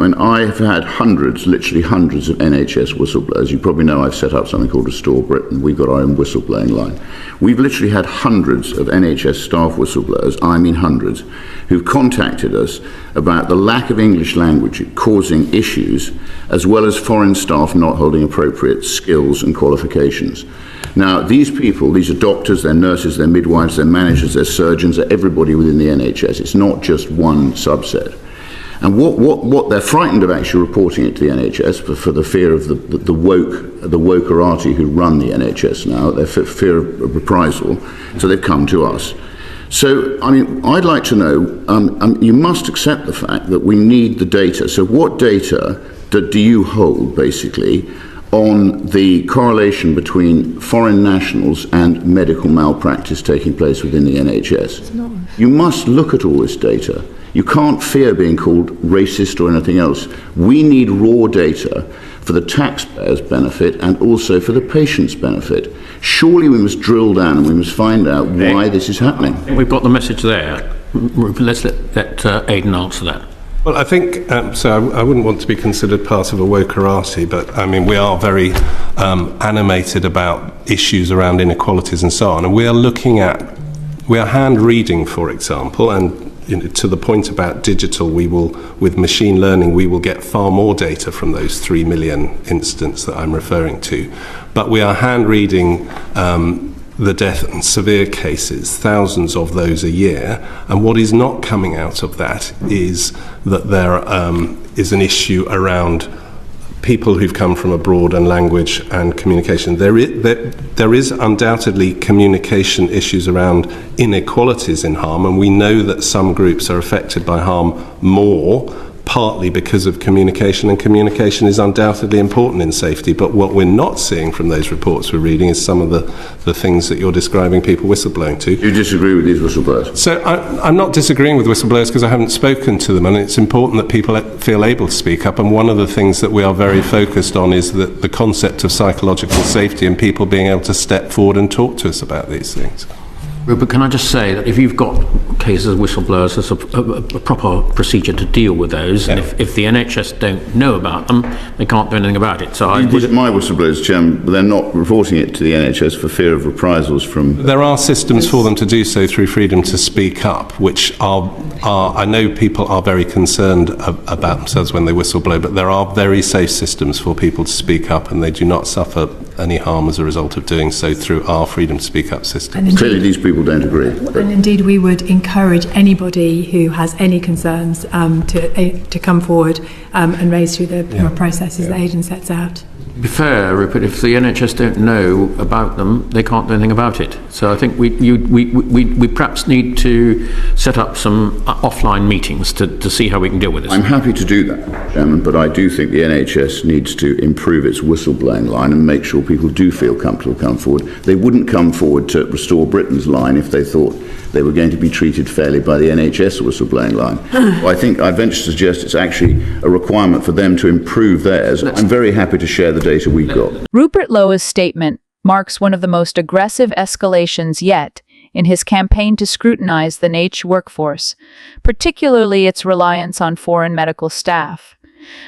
mean, I've had hundreds, literally hundreds of NHS whistleblowers. You probably know I've set up something called Restore Britain. We've got our own whistleblowing line. We've literally had hundreds of NHS staff whistleblowers, I mean hundreds, who've contacted us about the lack of English language causing issues, as well as foreign staff not holding appropriate skills and qualifications. Now, these people, these are doctors, they're nurses, they're midwives, they're managers, they're surgeons, they're everybody within the NHS. It's not just one subset. And what they're frightened of actually reporting it to the NHS for the fear of the wokerati who run the NHS now, their fear of reprisal, so they've come to us. So, I mean, I'd like to know, you must accept the fact that we need the data. So what data do you hold, basically, on the correlation between foreign nationals and medical malpractice taking place within the NHS? You must look at all this data. You can't fear being called racist or anything else. We need raw data for the taxpayers' benefit and also for the patient's benefit. Surely we must drill down and we must find out why this is happening. We've got the message there. Let's let Aidan answer that. Well, I think, so I wouldn't want to be considered part of a wokerati, but I mean, we are very animated about issues around inequalities and so on. And we are hand reading, for example, and to the point about digital, with machine learning, we will get far more data from those 3 million incidents that I'm referring to. But we are hand reading the death and severe cases, thousands of those a year, and what is not coming out of that is that there is an issue around people who've come from abroad and language and communication. There is undoubtedly communication issues around inequalities in harm, and we know that some groups are affected by harm more, partly because of communication, and communication is undoubtedly important in safety. But what we're not seeing from those reports we're reading is some of the things that you're describing people whistleblowing to. You disagree with these whistleblowers? So I'm not disagreeing with whistleblowers because I haven't spoken to them, and it's important that people feel able to speak up. And one of the things that we are very focused on is that the concept of psychological safety and people being able to step forward and talk to us about these things. Rupert, can I just say that if you've got cases of whistleblowers, there's a proper procedure to deal with those, and if the NHS don't know about them, they can't do anything about it. So These are my whistleblowers, Chairman, but they're not reporting it to the NHS for fear of reprisals from... There are systems for them to do so through freedom to speak up, which are I know people are very concerned about themselves when they whistleblow, but there are very safe systems for people to speak up, and they do not suffer any harm as a result of doing so through our freedom to speak up system. Clearly these people don't agree. And indeed we would encourage anybody who has any concerns to come forward and raise through the processes that Aidan sets out. To be fair, Rupert, if the NHS don't know about them, they can't do anything about it. So I think we perhaps need to set up some offline meetings to see how we can deal with this. I'm happy to do that, Chairman, but I do think the NHS needs to improve its whistleblowing line and make sure people do feel comfortable to come forward. They wouldn't come forward to Restore Britain's line if they thought they were going to be treated fairly by the NHS whistleblowing line. I think I'd venture to suggest it's actually a requirement for them to improve theirs. I'm very happy to share the data we've got. Rupert Lowe's statement marks one of the most aggressive escalations yet in his campaign to scrutinize the NHS workforce, particularly its reliance on foreign medical staff.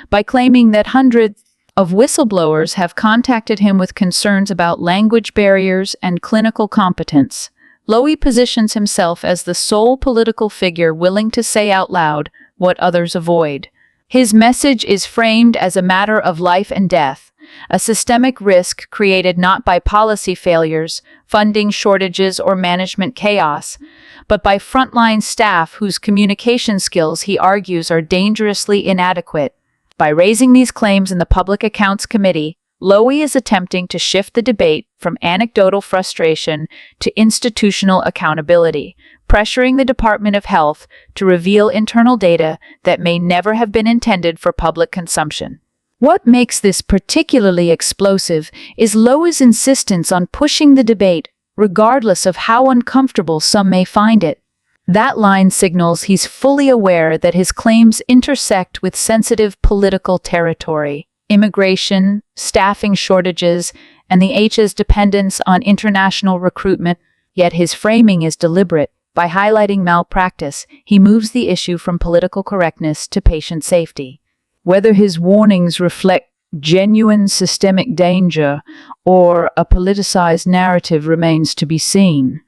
By claiming that hundreds of whistleblowers have contacted him with concerns about language barriers and clinical competence, Lowe positions himself as the sole political figure willing to say out loud what others avoid. His message is framed as a matter of life and death, a systemic risk created not by policy failures, funding shortages, or management chaos, but by frontline staff whose communication skills, he argues, are dangerously inadequate. By raising these claims in the Public Accounts Committee, Lowe is attempting to shift the debate from anecdotal frustration to institutional accountability, pressuring the Department of Health to reveal internal data that may never have been intended for public consumption. What makes this particularly explosive is Lowe's insistence on pushing the debate, regardless of how uncomfortable some may find it. That line signals he's fully aware that his claims intersect with sensitive political territory. Immigration, staffing shortages, and the NHS's dependence on international recruitment, yet his framing is deliberate. By highlighting malpractice, he moves the issue from political correctness to patient safety. Whether his warnings reflect genuine systemic danger or a politicized narrative remains to be seen.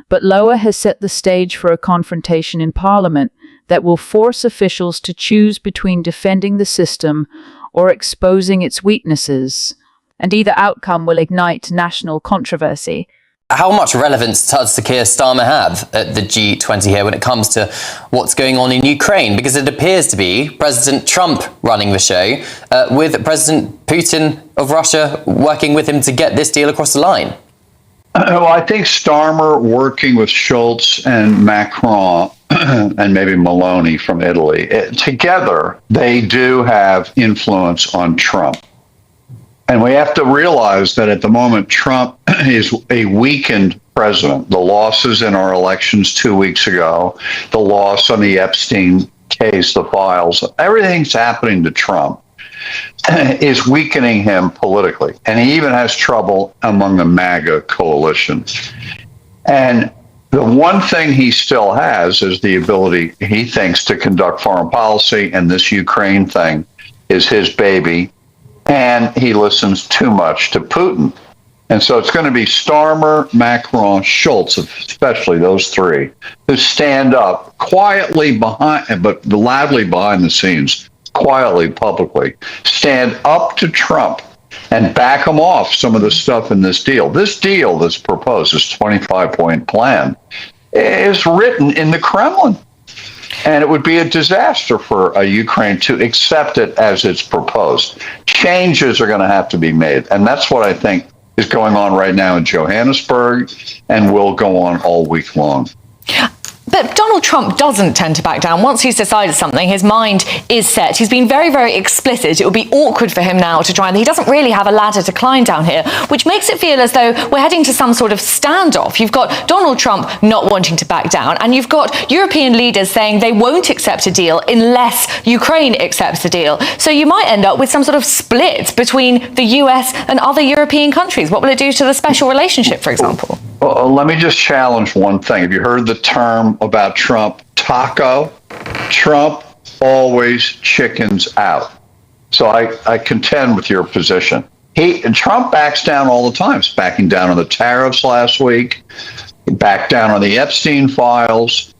But Lowe has set the stage for a confrontation in Parliament that will force officials to choose between defending the system or exposing its weaknesses, and either outcome will ignite national controversy. How much relevance does the Keir Starmer have at the G20 here when it comes to what's going on in Ukraine? Because it appears to be President Trump running the show, with President Putin of Russia working with him to get this deal across the line. Well, I think Starmer working with Schultz and Macron and maybe Meloni from Italy, together they do have influence on Trump. And we have to realize that at the moment, Trump is a weakened president. The losses in our elections 2 weeks ago, the loss on the Epstein case, the files, everything's happening to Trump is weakening him politically. And he even has trouble among the MAGA coalition. And the one thing he still has is the ability, he thinks, to conduct foreign policy, and this Ukraine thing is his baby. And he listens too much to Putin. And so it's going to be Starmer, Macron, Schultz, especially those three, who stand up quietly behind, but loudly behind the scenes, quietly, publicly, stand up to Trump and back him off some of the stuff in this deal. This deal that's proposed, this 25-point plan, is written in the Kremlin. And it would be a disaster for Ukraine to accept it as it's proposed. Changes are going to have to be made. And that's what I think is going on right now in Johannesburg and will go on all week long. But Donald Trump doesn't tend to back down. Once he's decided something, his mind is set. He's been very, very explicit. It would be awkward for him now to try, and he doesn't really have a ladder to climb down here, which makes it feel as though we're heading to some sort of standoff. You've got Donald Trump not wanting to back down, and you've got European leaders saying they won't accept a deal unless Ukraine accepts a deal. So you might end up with some sort of split between the US and other European countries. What will it do to the special relationship, for example? Well, let me just challenge one thing. Have you heard the term about Trump, taco? Trump always chickens out. So I contend with your position. Trump backs down all the time. He's backing down on the tariffs last week. He backed down on the Epstein files.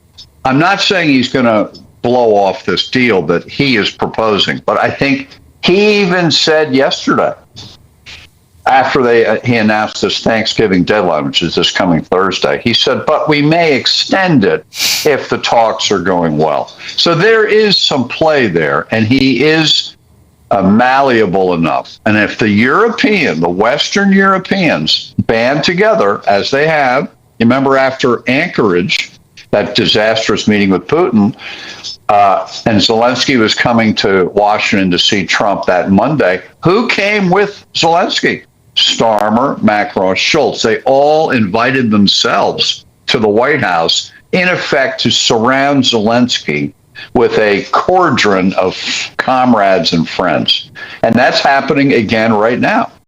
I'm not saying he's going to blow off this deal that he is proposing, but I think he even said yesterday, after he announced this Thanksgiving deadline, which is this coming Thursday, he said, but we may extend it if the talks are going well. So there is some play there, and he is malleable enough. And if the Western Europeans band together, as they have, you remember after Anchorage, that disastrous meeting with Putin, and Zelensky was coming to Washington to see Trump that Monday, who came with Zelensky? Starmer, Macron, Schultz. They all invited themselves to the White House, in effect, to surround Zelensky with a cordon of comrades and friends. And that's happening again right now.